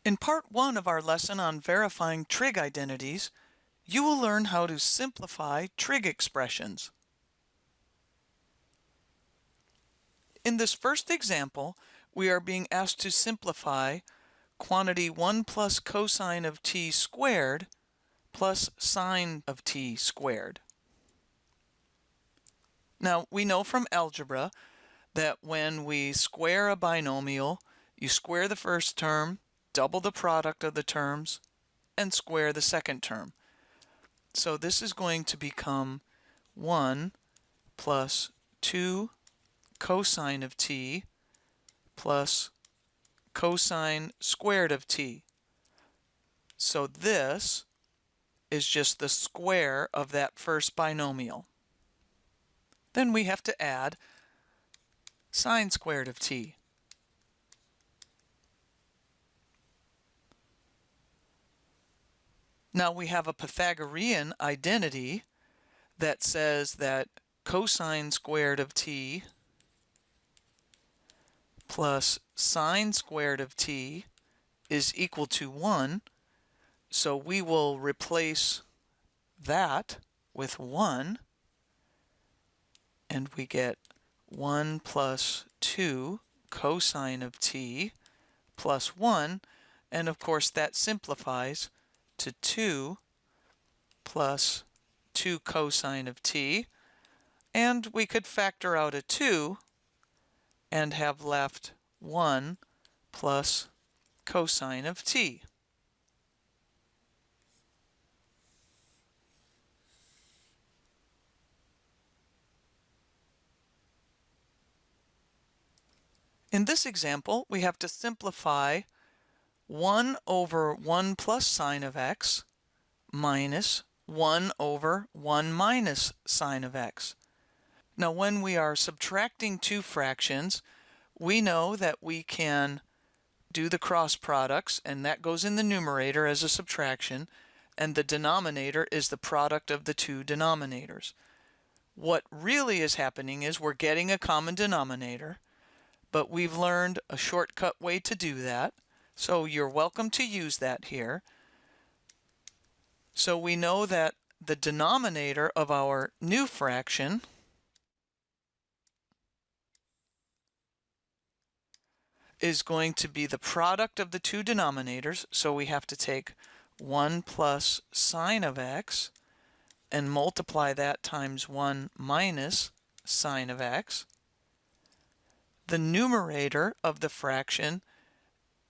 In part 1 of our lesson on verifying trig identities, you will learn how to simplify trig expressions. In this first example, we are being asked to simplify quantity 1 plus cosine of t squared plus sine of t squared. Now, we know from algebra that when we square a binomial, you square the first term, double the product of the terms, and square the second term. So this is going to become 1 plus 2 cosine of t plus cosine squared of t. So this is just the square of that first binomial. Then we have to add sine squared of t. Now we have a Pythagorean identity that says that cosine squared of t plus sine squared of t is equal to 1. So we will replace that with 1, and we get 1 plus 2 cosine of t plus 1, and of course that simplifies to 2 plus 2 cosine of t, and we could factor out a 2 and have left 1 plus cosine of t. In this example, we have to simplify 1 over 1 plus sine of x minus 1 over 1 minus sine of x. Now, when we are subtracting two fractions, we know that we can do the cross products, and that goes in the numerator as a subtraction, and the denominator is the product of the two denominators. What really is happening is we're getting a common denominator, but we've learned a shortcut way to do that, so you're welcome to use that here. So we know that the denominator of our new fraction is going to be the product of the two denominators, so we have to take 1 plus sine of x and multiply that times 1 minus sine of x. The numerator of the fraction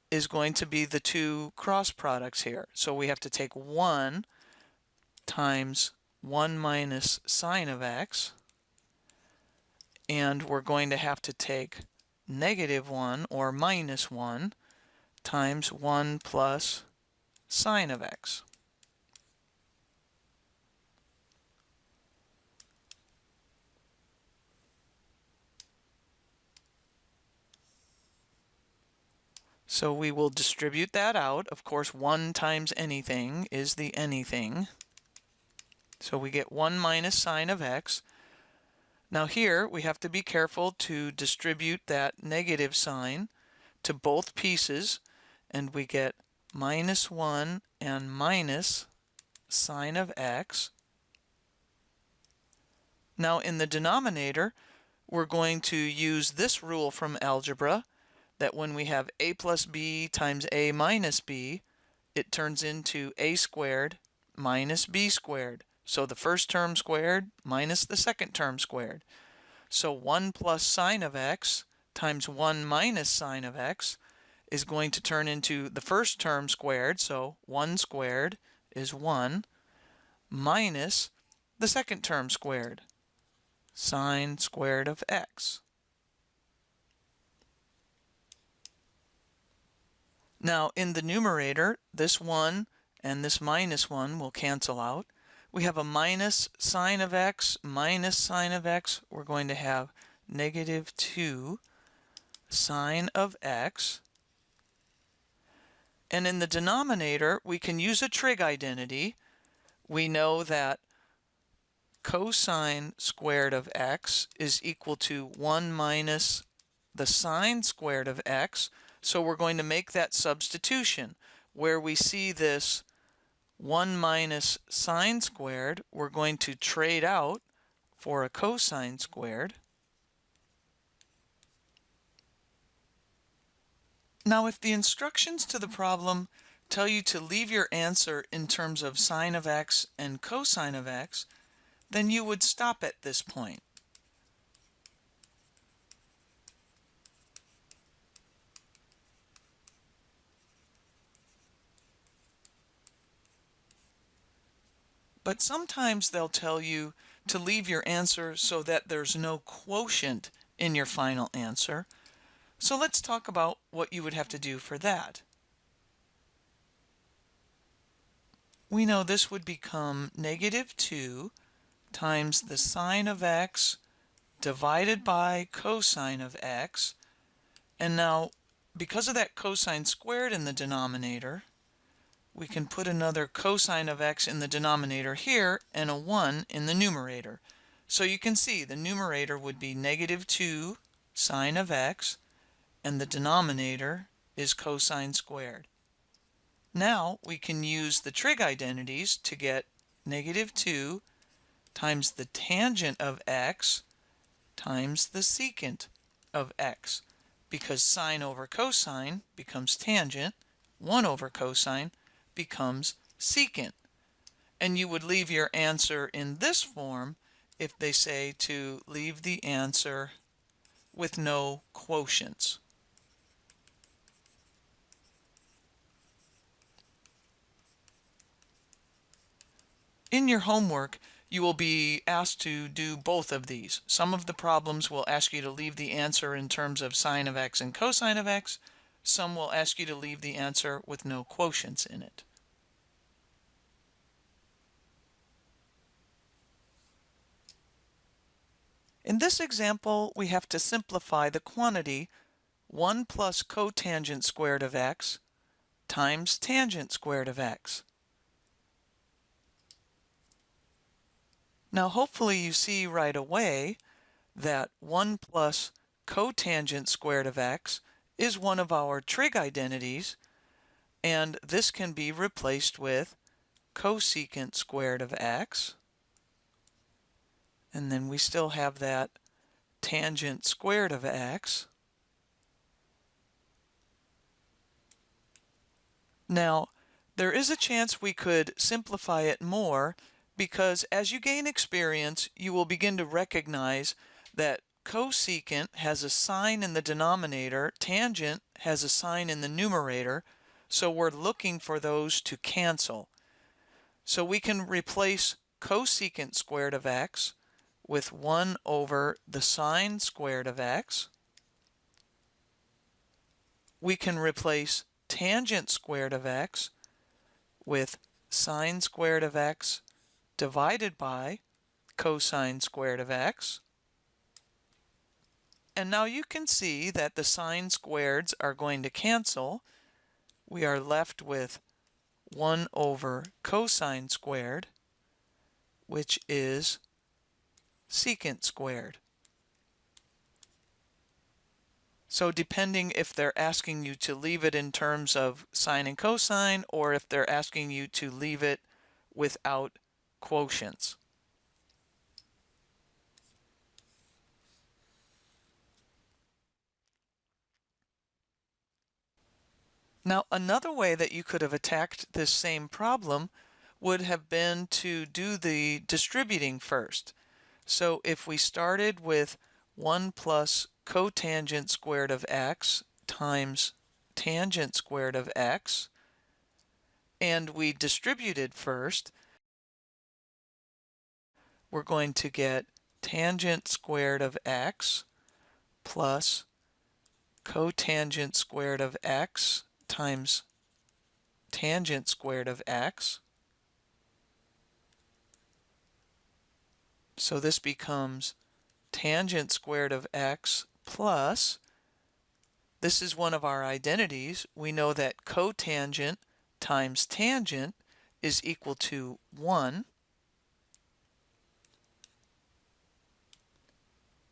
is going to be the two cross products here. So we have to take 1 times 1 minus sine of x, and we're going to have to take negative 1 or minus 1 times 1 plus sine of x. So we will distribute that out. Of course, 1 times anything is the anything. So we get 1 minus sine of x. Now here, we have to be careful to distribute that negative sign to both pieces, and we get minus 1 and minus sine of x. Now in the denominator, we're going to use this rule from algebra, that when we have a plus b times a minus b, it turns into a squared minus b squared. So the first term squared minus the second term squared. So 1 plus sine of x times 1 minus sine of x is going to turn into the first term squared, so 1 squared is 1, minus the second term squared, sine squared of x. Now in the numerator, this 1 and this minus 1 will cancel out. We have a minus sine of x minus sine of x. We're going to have negative 2 sine of x. And in the denominator, we can use a trig identity. We know that cosine squared of x is equal to 1 minus the sine squared of x. So we're going to make that substitution. Where we see this 1 minus sine squared, we're going to trade out for a cosine squared. Now, if the instructions to the problem tell you to leave your answer in terms of sine of x and cosine of x, then you would stop at this point. But sometimes they'll tell you to leave your answer so that there's no quotient in your final answer. So let's talk about what you would have to do for that. We know this would become negative 2 times the sine of x divided by cosine of x. And now, because of that cosine squared in the denominator, we can put another cosine of x in the denominator here and a 1 in the numerator. So you can see the numerator would be negative 2 sine of x, and the denominator is cosine squared. Now we can use the trig identities to get negative 2 times the tangent of x times the secant of x, because sine over cosine becomes tangent, 1 over cosine becomes secant. And you would leave your answer in this form if they say to leave the answer with no quotients. In your homework, you will be asked to do both of these. Some of the problems will ask you to leave the answer in terms of sine of x and cosine of x. Some will ask you to leave the answer with no quotients in it. In this example, we have to simplify the quantity 1 plus cotangent squared of x times tangent squared of x. Now hopefully you see right away that 1 plus cotangent squared of x is one of our trig identities, and this can be replaced with cosecant squared of x. And then we still have that tangent squared of x. Now, there is a chance we could simplify it more, because as you gain experience, you will begin to recognize that cosecant has a sign in the denominator, tangent has a sign in the numerator, so we're looking for those to cancel. So we can replace cosecant squared of x with 1 over the sine squared of x. We can replace tangent squared of x with sine squared of x divided by cosine squared of x. And now you can see that the sine squareds are going to cancel. We are left with 1 over cosine squared, which is secant squared. So depending if they're asking you to leave it in terms of sine and cosine, or if they're asking you to leave it without quotients. Now, another way that you could have attacked this same problem would have been to do the distributing first. So if we started with 1 plus cotangent squared of x times tangent squared of x, and we distributed first, we're going to get tangent squared of x plus cotangent squared of x times tangent squared of x. So this becomes tangent squared of x plus, this is one of our identities. We know that cotangent times tangent is equal to 1.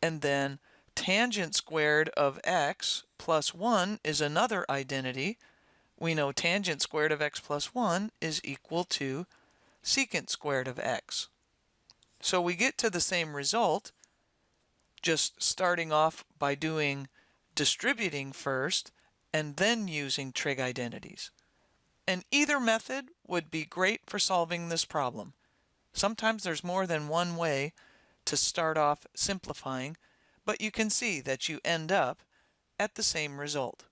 And then Tangent squared of x plus 1 is another identity. We know tangent squared of x plus 1 is equal to secant squared of x. So we get to the same result, just starting off by doing distributing first and then using trig identities. And either method would be great for solving this problem. Sometimes there's more than one way to start off simplifying, but you can see that you end up at the same result.